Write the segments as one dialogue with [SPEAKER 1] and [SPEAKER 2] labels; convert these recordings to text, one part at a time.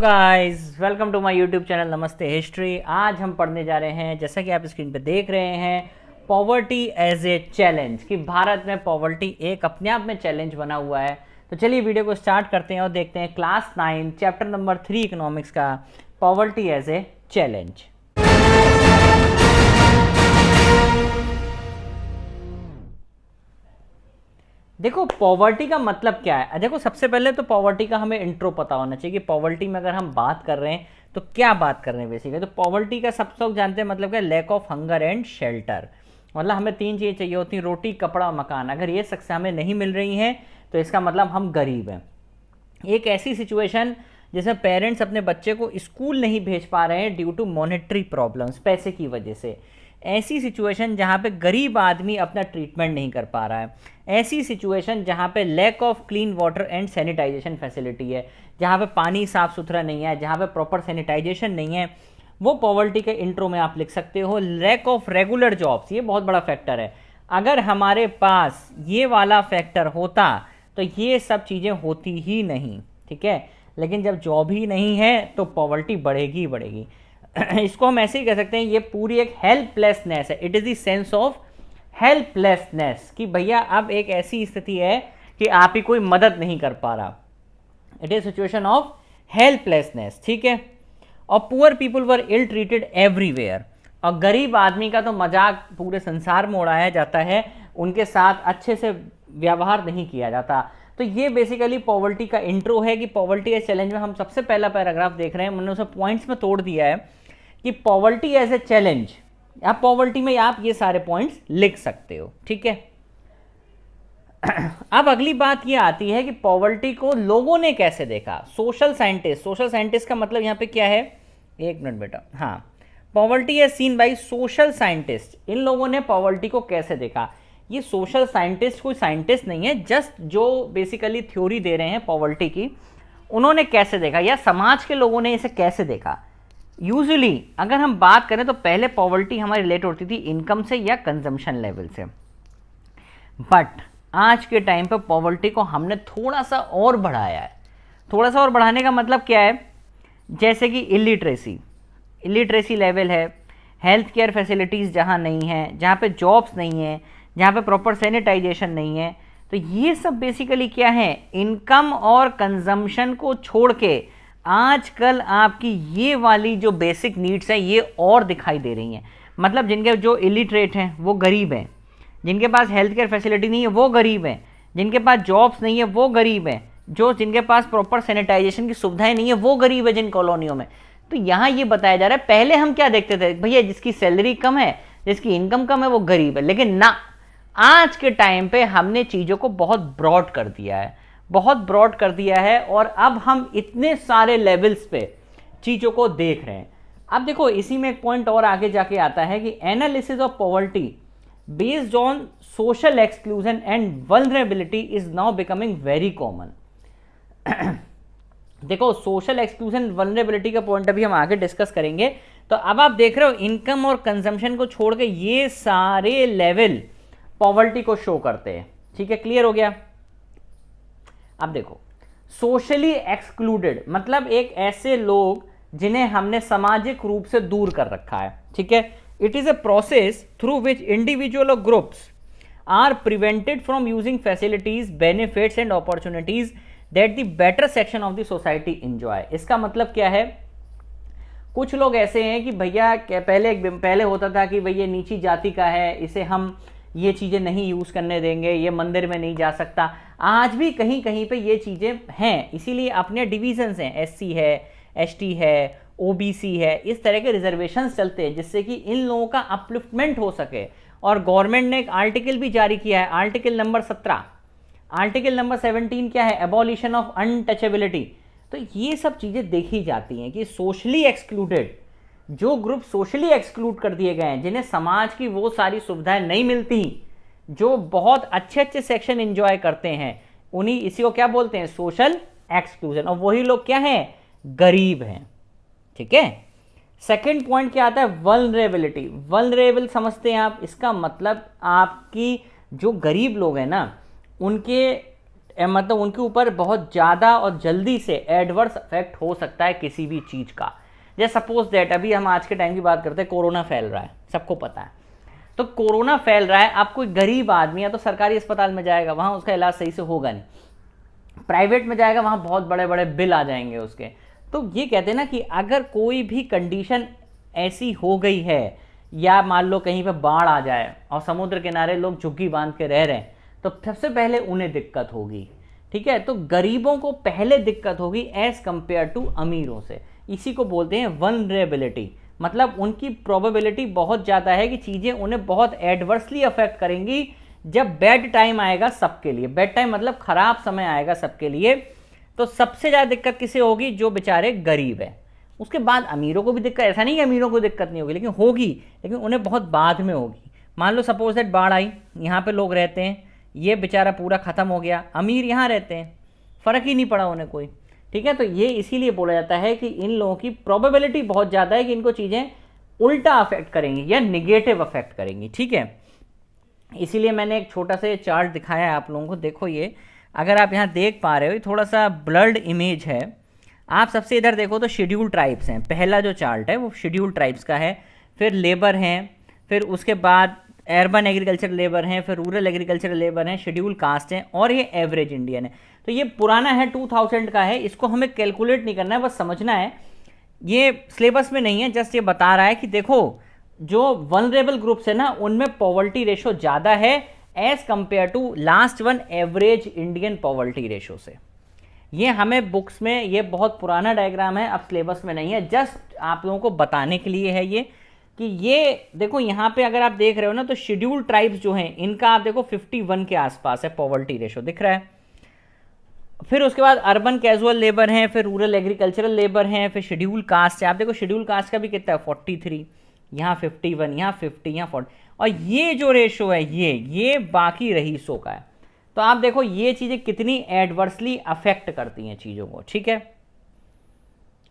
[SPEAKER 1] Guys, welcome to my YouTube channel Namaste History. आज हम पढ़ने जा रहे हैं, जैसा कि आप स्क्रीन पे देख रहे हैं, पॉवर्टी एज ए चैलेंज, कि भारत में पॉवर्टी एक अपने आप में चैलेंज बना हुआ है। तो चलिए वीडियो को स्टार्ट करते हैं और देखते हैं क्लास 9 चैप्टर नंबर 3 इकोनॉमिक्स का पॉवर्टी एज ए चैलेंज। देखो पॉवर्टी का मतलब क्या है। देखो सबसे पहले तो पॉवर्टी का हमें इंट्रो पता होना चाहिए कि पॉवर्टी में अगर हम बात कर रहे हैं तो क्या बात कर रहे हैं बेसिकली। तो पॉवर्टी का सब लोग जानते हैं मतलब क्या, lack of hunger and shelter. मतलब हमें 3 चीज़ें चाहिए होती हैं, रोटी, कपड़ा, मकान। अगर ये सक्सेस हमें नहीं मिल रही हैं तो इसका मतलब हम गरीब हैं। एक ऐसी सिचुएशन जिसमें पेरेंट्स अपने बच्चे को स्कूल नहीं भेज पा रहे हैं ड्यू टू मॉनेटरी प्रॉब्लम्स, पैसे की वजह से। ऐसी सिचुएशन जहाँ पे गरीब आदमी अपना ट्रीटमेंट नहीं कर पा रहा है। ऐसी सिचुएशन जहाँ पे lack of clean water and sanitisation facility है, जहाँ पे पानी साफ़ सुथरा नहीं है, जहाँ पे प्रॉपर सैनिटाइजेशन नहीं है, वो पॉवर्टी के इंट्रो में आप लिख सकते हो। लैक ऑफ रेगुलर जॉब्स, ये बहुत बड़ा फैक्टर है। अगर हमारे पास ये वाला फैक्टर होता तो ये सब चीज़ें होती ही नहीं, ठीक है। लेकिन जब जॉब ही नहीं है तो पॉवर्टी बढ़ेगी ही बढ़ेगी। इसको हम ऐसे ही कह सकते हैं, ये पूरी एक हेल्पलेसनेस है। It is the sense of helplessness, कि भैया अब एक ऐसी स्थिति है कि आप ही कोई मदद नहीं कर पा रहा। It is situation of helplessness, ठीक है। और poor people were ill treated everywhere, और गरीब आदमी का तो मजाक पूरे संसार में उड़ाया जाता है, उनके साथ अच्छे से व्यवहार नहीं किया जाता। तो ये बेसिकली पॉवर्टी का इंट्रो है कि पॉवर्टी एज चैलेंज में हम सबसे पहला पैराग्राफ देख रहे हैं। मैंने उसे पॉइंट्स में तोड़ दिया है कि पॉवर्टी एज ए चैलेंज, आप पॉवर्टी में आप ये सारे पॉइंट्स लिख सकते हो, ठीक है। अब अगली बात ये आती है कि पॉवर्टी को लोगों ने कैसे देखा। सोशल साइंटिस्ट का मतलब यहाँ पे क्या है, एक मिनट बेटा, हाँ, poverty as seen by social scientist. इन लोगों ने पॉवर्टी को कैसे देखा। ये सोशल साइंटिस्ट कोई साइंटिस्ट नहीं है, जस्ट जो बेसिकली थ्योरी दे रहे हैं पॉवर्टी की, उन्होंने कैसे देखा या समाज के लोगों ने इसे कैसे देखा। यूजुअली अगर हम बात करें तो पहले पॉवर्टी हमारी रिलेट होती थी इनकम से या कंजम्पशन लेवल से, बट आज के टाइम पे पॉवर्टी को हमने थोड़ा सा और बढ़ाया है। थोड़ा सा और बढ़ाने का मतलब क्या है, जैसे कि इलिटरेसी लेवल है, हेल्थ केयर फैसिलिटीज़ जहाँ नहीं है, जहाँ पे जॉब्स नहीं है, जहाँ पे प्रॉपर सैनिटाइजेशन नहीं है। तो ये सब बेसिकली क्या है, इनकम और कंजम्पशन को छोड़ के आजकल आपकी ये वाली जो बेसिक नीड्स हैं ये और दिखाई दे रही हैं। मतलब जिनके जो इलिटरेट हैं वो गरीब हैं, जिनके पास हेल्थ केयर फैसिलिटी नहीं है वो गरीब हैं, जिनके पास जॉब्स नहीं है वो गरीब हैं, जिनके पास प्रॉपर सैनिटाइजेशन की सुविधाएं नहीं है वो गरीब है जिन कॉलोनियों में। तो यहाँ ये बताया जा रहा है, पहले हम क्या देखते थे, भैया जिसकी सैलरी कम है, जिसकी इनकम कम है वो गरीब है। लेकिन ना, आज के टाइम पे हमने चीज़ों को बहुत ब्रॉड कर दिया है, और अब हम इतने सारे लेवल्स पे चीज़ों को देख रहे हैं। अब देखो इसी में एक पॉइंट और आगे जाके आता है कि analysis of poverty based on social exclusion and vulnerability is now becoming very common. देखो सोशल एक्सक्लूजन वल्नरेबिलिटी का पॉइंट अभी हम आगे डिस्कस करेंगे। तो अब आप देख रहे हो इनकम और कंजम्पशन को छोड़ के ये सारे लेवल पॉवर्टी को शो करते हैं, ठीक है। क्लियर हो गया। अब देखो सोशली एक्सक्लूडेड मतलब एक ऐसे लोग जिन्हें हमने सामाजिक रूप से दूर कर रखा है, ठीक है। It is a process through which individual और groups are prevented from using facilities, benefits and opportunities that the better section of the society enjoy. इसका मतलब क्या है, कुछ लोग ऐसे हैं कि भैया पहले होता था कि भैया नीची जाति का है, इसे हम ये चीज़ें नहीं यूज़ करने देंगे, ये मंदिर में नहीं जा सकता। आज भी कहीं कहीं पे ये चीज़ें हैं, इसीलिए अपने डिविजन्स हैं, एससी है, एसटी है, ओबीसी है, इस तरह के रिजर्वेशंस चलते हैं जिससे कि इन लोगों का अपलिफ्टमेंट हो सके। और गवर्नमेंट ने एक आर्टिकल भी जारी किया है, आर्टिकल नंबर 17। आर्टिकल नंबर 17 क्या है, एबॉलिशन ऑफ अनटचेबिलिटी। तो ये सब चीज़ें देखी जाती हैं कि सोशली एक्सक्लूडेड, जो ग्रुप सोशली एक्सक्लूड कर दिए गए हैं, जिन्हें समाज की वो सारी सुविधाएं नहीं मिलती, जो बहुत अच्छे सेक्शन एंजॉय करते हैं, उन्हीं इसी को क्या बोलते हैं, सोशल एक्सक्लूजन। और वही लोग क्या हैं, गरीब हैं, ठीक है। सेकंड पॉइंट क्या आता है, वल्नरेबिलिटी। वल्नरेबल समझते हैं आप, इसका मतलब आपकी जो गरीब लोग हैं ना, उनके मतलब उनके ऊपर बहुत ज़्यादा और जल्दी से एडवर्स इफेक्ट हो सकता है किसी भी चीज़ का। जैसे सपोज दैट अभी हम आज के टाइम की बात करते हैं, कोरोना फैल रहा है, सबको पता है। तो कोरोना फैल रहा है, अब कोई गरीब आदमी या तो सरकारी अस्पताल में जाएगा, वहाँ उसका इलाज सही से होगा नहीं, प्राइवेट में जाएगा, वहाँ बहुत बड़े बड़े बिल आ जाएंगे उसके। तो ये कहते हैं ना कि अगर कोई भी कंडीशन ऐसी हो गई है, या मान लो कहीं पे बाढ़ आ जाए और समुद्र किनारे लोग झुग्गी बांध के रह रहे हैं, तो सबसे पहले उन्हें दिक्कत होगी। ठीक है, तो गरीबों को पहले दिक्कत होगी एज कंपेयर टू अमीरों से। इसी को बोलते हैं वल्नरेबिलिटी, मतलब उनकी प्रोबेबिलिटी बहुत ज़्यादा है कि चीज़ें उन्हें बहुत एडवर्सली अफेक्ट करेंगी जब बैड टाइम आएगा सबके लिए। बैड टाइम मतलब खराब समय आएगा सबके लिए, तो सबसे ज़्यादा दिक्कत किसे होगी? जो बेचारे गरीब है। उसके बाद अमीरों को भी दिक्कत, ऐसा नहीं कि अमीरों को दिक्कत नहीं होगी, लेकिन होगी, लेकिन उन्हें बहुत बाद में होगी। मान लो सपोज दैट बाढ़ आई, यहाँ पे लोग रहते हैं, ये बेचारा पूरा ख़त्म हो गया, अमीर यहाँ रहते हैं, फ़र्क ही नहीं पड़ा उन्हें कोई। ठीक है, तो ये इसीलिए बोला जाता है कि इन लोगों की प्रोबेबिलिटी बहुत ज़्यादा है कि इनको चीज़ें उल्टा अफेक्ट करेंगी या निगेटिव अफेक्ट करेंगी। ठीक है, इसीलिए मैंने एक छोटा सा चार्ट दिखाया है आप लोगों को। देखो ये, अगर आप यहाँ देख पा रहे हो, थोड़ा सा ब्लर्ड इमेज है। आप सबसे इधर देखो तो शेड्यूल ट्राइब्स हैं। पहला जो चार्ट है वो शेड्यूल ट्राइब्स का है, फिर लेबर हैं, फिर उसके बाद अर्बन एग्रीकल्चर लेबर हैं, फिर रूरल एग्रीकल्चर लेबर हैं, शेड्यूल कास्ट हैं, और ये एवरेज इंडियन है। तो ये पुराना है, 2000 का है, इसको हमें कैलकुलेट नहीं करना है, बस समझना है। ये सिलेबस में नहीं है, जस्ट ये बता रहा है कि देखो जो वल्नरेबल ग्रुप्स है ना, उनमें पॉवर्टी रेशो ज़्यादा है as compare to last one average Indian poverty ratio से। ये हमें बुक्स में, ये बहुत पुराना डायग्राम है, अब सिलेबस में नहीं है, जस्ट आप लोगों को बताने के लिए है ये कि ये देखो यहाँ पे अगर आप देख रहे हो ना, तो शेड्यूल ट्राइब्स जो हैं इनका आप देखो 51 के आसपास है पॉवर्टी रेशो, दिख रहा है। फिर उसके बाद अर्बन कैजुअल लेबर हैं, फिर रूरल एग्रीकल्चरल लेबर हैं, फिर शेड्यूल कास्ट है। आप देखो शेड्यूल कास्ट का भी कितना है, 43, यहाँ 51, यहाँ 50, यहाँ 40, और ये जो रेशो है ये बाकी रईसों का है। तो आप देखो ये चीज़ें कितनी एडवर्सली अफेक्ट करती हैं चीज़ों को। ठीक है,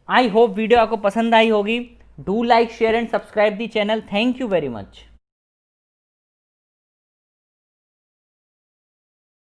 [SPEAKER 1] आई होप वीडियो आपको पसंद आई होगी। Do like, share and subscribe the channel. Thank you very much.